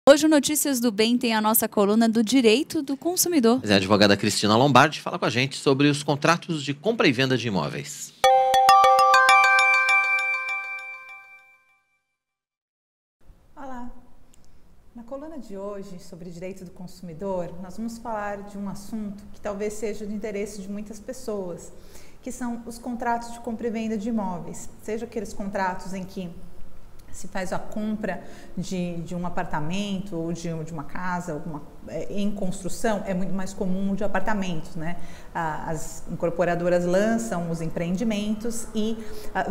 Hoje o Notícias do Bem tem a nossa coluna do Direito do Consumidor. A advogada Cristina Lombardi fala com a gente sobre os contratos de compra e venda de imóveis. Olá! Na coluna de hoje, sobre direito do consumidor, nós vamos falar de um assunto que talvez seja de interesse de muitas pessoas, que são os contratos de compra e venda de imóveis, seja aqueles contratos em que se faz a compra de um apartamento ou de uma casa em construção. É muito mais comum de apartamentos, né? As incorporadoras lançam os empreendimentos e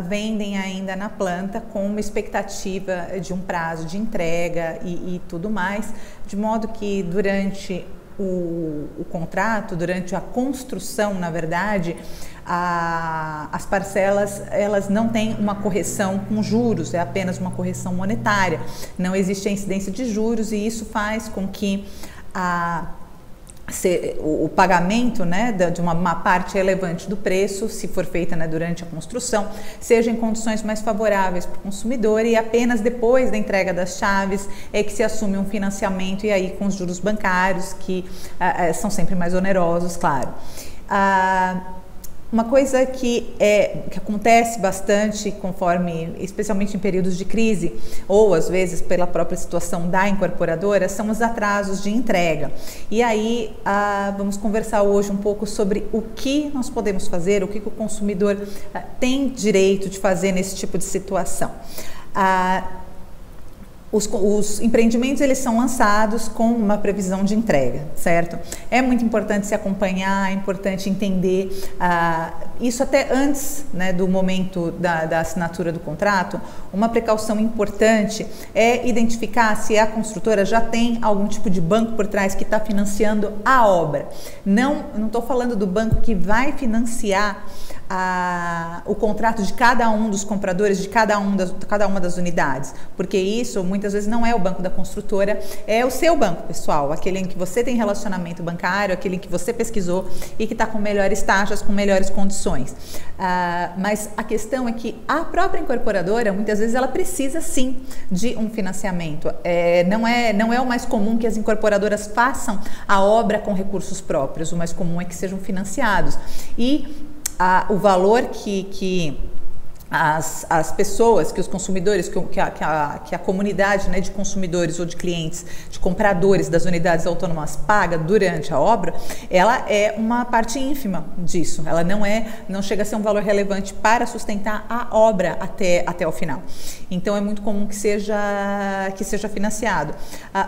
vendem ainda na planta com uma expectativa de um prazo de entrega e tudo mais, de modo que durante o contrato, durante a construção, na verdade, as parcelas elas não têm uma correção com juros, é apenas uma correção monetária, não existe a incidência de juros, e isso faz com que o pagamento, né, de uma parte relevante do preço, se for feita, né, durante a construção, seja em condições mais favoráveis para o consumidor, e apenas depois da entrega das chaves é que se assume um financiamento, e aí com os juros bancários, que são sempre mais onerosos, claro. Uma coisa que acontece bastante, especialmente em períodos de crise, ou às vezes pela própria situação da incorporadora, são os atrasos de entrega. E aí vamos conversar hoje um pouco sobre o que nós podemos fazer, o que o consumidor tem direito de fazer nesse tipo de situação. Os empreendimentos, eles são lançados com uma previsão de entrega, certo? É muito importante se acompanhar, é importante entender isso até antes, né, do momento da assinatura do contrato. Uma precaução importante é identificar se a construtora já tem algum tipo de banco por trás que está financiando a obra. Não estou falando do banco que vai financiar o contrato de cada um dos compradores de cada uma das unidades, porque isso muitas vezes não é o banco da construtora, é o seu banco pessoal, aquele em que você tem relacionamento bancário, aquele em que você pesquisou e que está com melhores taxas, com melhores condições. Mas a questão é que a própria incorporadora, muitas vezes, ela precisa sim de um financiamento. Não é o mais comum que as incorporadoras façam a obra com recursos próprios, o mais comum é que sejam financiados. E o valor que as pessoas, que os consumidores, que a comunidade, né, de consumidores ou de clientes, de compradores das unidades autônomas paga durante a obra, ela é uma parte ínfima disso. Ela não chega a ser um valor relevante para sustentar a obra até o final. Então é muito comum que seja financiado.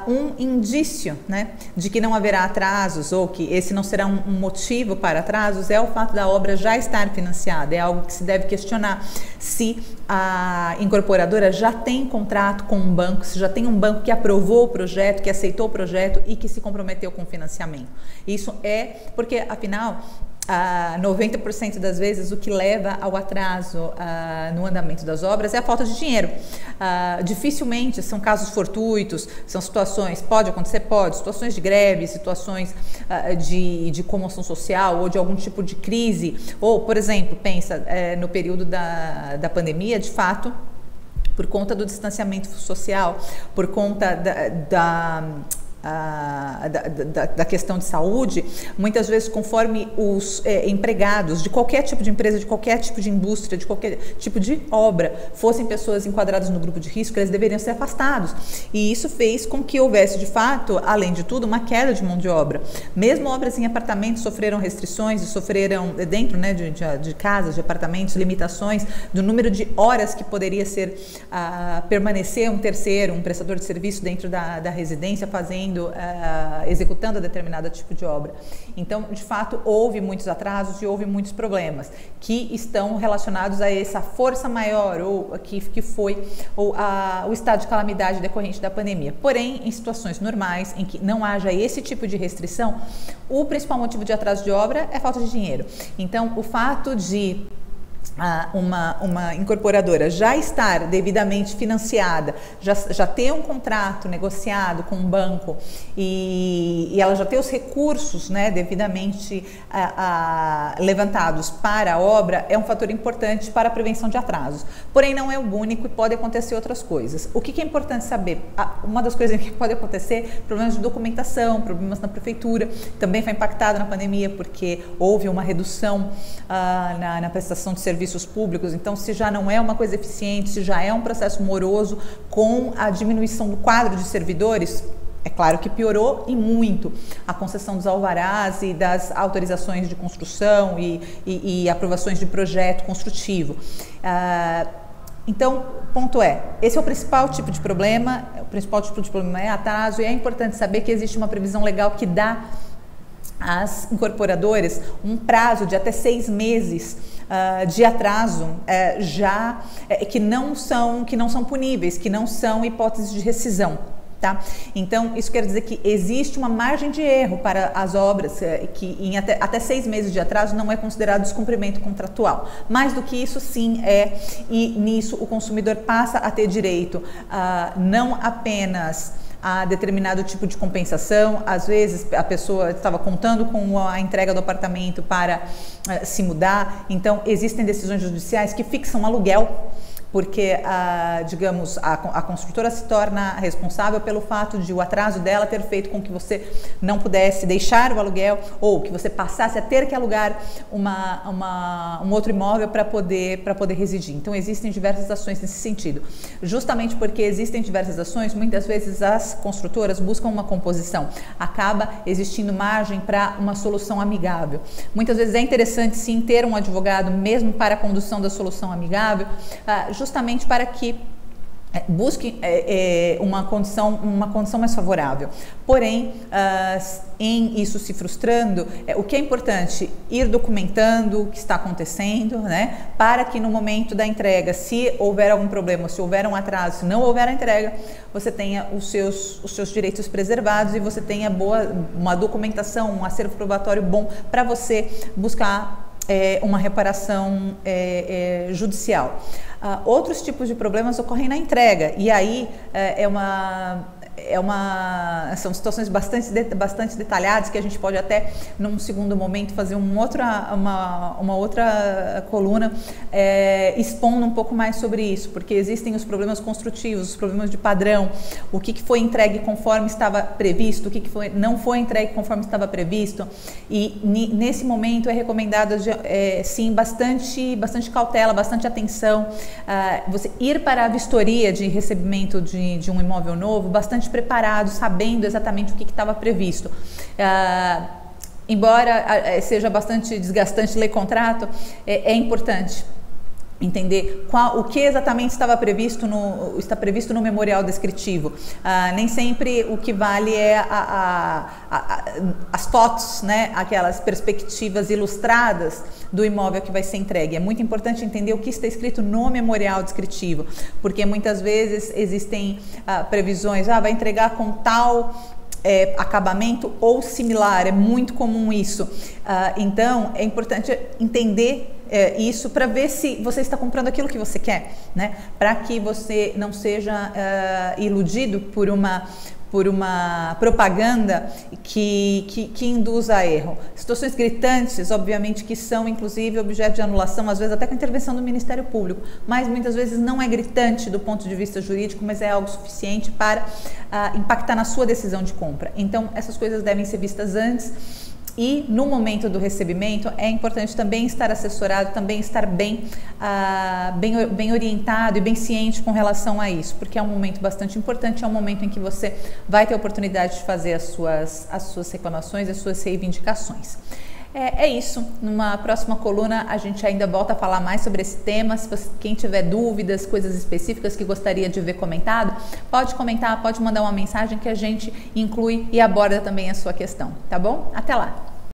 Um indício, né, de que não haverá atrasos, ou que esse não será um motivo para atrasos, é o fato da obra já estar financiada. É algo que se deve questionar se a incorporadora já tem contrato com um banco, se já tem um banco que aprovou o projeto, que aceitou o projeto e que se comprometeu com o financiamento. Isso é porque, afinal, 90% das vezes o que leva ao atraso no andamento das obras é a falta de dinheiro. Dificilmente são casos fortuitos, são situações, pode acontecer, situações de greve, situações de comoção social ou de algum tipo de crise, ou, por exemplo, pensa no período da pandemia, de fato, por conta do distanciamento social, por conta da questão de saúde, muitas vezes, conforme os empregados de qualquer tipo de empresa, de qualquer tipo de indústria, de qualquer tipo de obra, fossem pessoas enquadradas no grupo de risco, eles deveriam ser afastados. E isso fez com que houvesse, de fato, além de tudo, uma queda de mão de obra. Mesmo obras em apartamentos sofreram restrições e sofreram, dentro, né, de casas, de apartamentos, limitações do número de horas que poderia permanecer um terceiro, um prestador de serviço dentro da residência executando determinado tipo de obra. Então, de fato, houve muitos atrasos e houve muitos problemas que estão relacionados a essa força maior, ou que foi o estado de calamidade decorrente da pandemia. Porém, em situações normais, em que não haja esse tipo de restrição, o principal motivo de atraso de obra é falta de dinheiro. Então, o fato de uma incorporadora já estar devidamente financiada, já ter um contrato negociado com um banco e ela já ter os recursos, né, devidamente levantados para a obra, é um fator importante para a prevenção de atrasos. Porém, não é o único e pode acontecer outras coisas. O que é importante saber? Uma das coisas que pode acontecer, problemas de documentação, problemas na prefeitura, também foi impactado na pandemia porque houve uma redução na prestação de serviços públicos. Então, se já não é uma coisa eficiente, se já é um processo moroso, com a diminuição do quadro de servidores, é claro que piorou e muito a concessão dos alvarás e das autorizações de construção e aprovações de projeto construtivo. Então, ponto é, esse é o principal tipo de problema, é atraso, e é importante saber que existe uma previsão legal que dá às incorporadoras um prazo de até 6 meses de atraso que não são puníveis, que não são hipóteses de rescisão. Tá? Então, isso quer dizer que existe uma margem de erro para as obras que em até 6 meses de atraso não é considerado descumprimento contratual. Mais do que isso, sim, e nisso o consumidor passa a ter direito não apenas a determinado tipo de compensação. Às vezes a pessoa estava contando com a entrega do apartamento para se mudar, então existem decisões judiciais que fixam aluguel, porque, digamos, a construtora se torna responsável pelo fato de o atraso dela ter feito com que você não pudesse deixar o aluguel ou que você passasse a ter que alugar um outro imóvel para poder residir. Então, existem diversas ações nesse sentido. Justamente porque existem diversas ações, muitas vezes as construtoras buscam uma composição. Acaba existindo margem para uma solução amigável. Muitas vezes é interessante, sim, ter um advogado mesmo para a condução da solução amigável, justamente para que busque uma condição mais favorável. Porém, em isso se frustrando, o que é importante? Ir documentando o que está acontecendo, né? Para que no momento da entrega, se houver algum problema, se houver um atraso, se não houver a entrega, você tenha os seus direitos preservados e você tenha uma documentação, um acervo probatório bom para você buscar uma reparação judicial. Outros tipos de problemas ocorrem na entrega, e aí são situações bastante detalhadas que a gente pode até num segundo momento fazer uma outra coluna expondo um pouco mais sobre isso, porque existem os problemas construtivos, os problemas de padrão, o que foi entregue conforme estava previsto, o que não foi entregue conforme estava previsto, e nesse momento é recomendado sim bastante cautela, bastante atenção, você ir para a vistoria de recebimento de um imóvel novo bastante preparado, sabendo exatamente o que estava previsto. Embora seja bastante desgastante ler contrato, é importante entender o que exatamente está previsto no memorial descritivo. Nem sempre o que vale é as fotos, né? Aquelas perspectivas ilustradas do imóvel que vai ser entregue. É muito importante entender o que está escrito no memorial descritivo, porque muitas vezes existem previsões, vai entregar com tal acabamento ou similar, é muito comum isso. Então, é importante entender isso para ver se você está comprando aquilo que você quer, né? Para que você não seja iludido por uma propaganda que induza a erro. Situações gritantes, obviamente, que são inclusive objeto de anulação, às vezes até com intervenção do Ministério Público, mas muitas vezes não é gritante do ponto de vista jurídico, mas é algo suficiente para impactar na sua decisão de compra. Então, essas coisas devem ser vistas antes. E no momento do recebimento é importante também estar assessorado, também estar bem orientado e bem ciente com relação a isso, porque é um momento bastante importante, é um momento em que você vai ter a oportunidade de fazer as suas reclamações, as suas reivindicações. É isso. Numa próxima coluna a gente ainda volta a falar mais sobre esse tema. Quem tiver dúvidas, coisas específicas que gostaria de ver comentado, pode comentar, pode mandar uma mensagem que a gente inclui e aborda também a sua questão, tá bom? Até lá!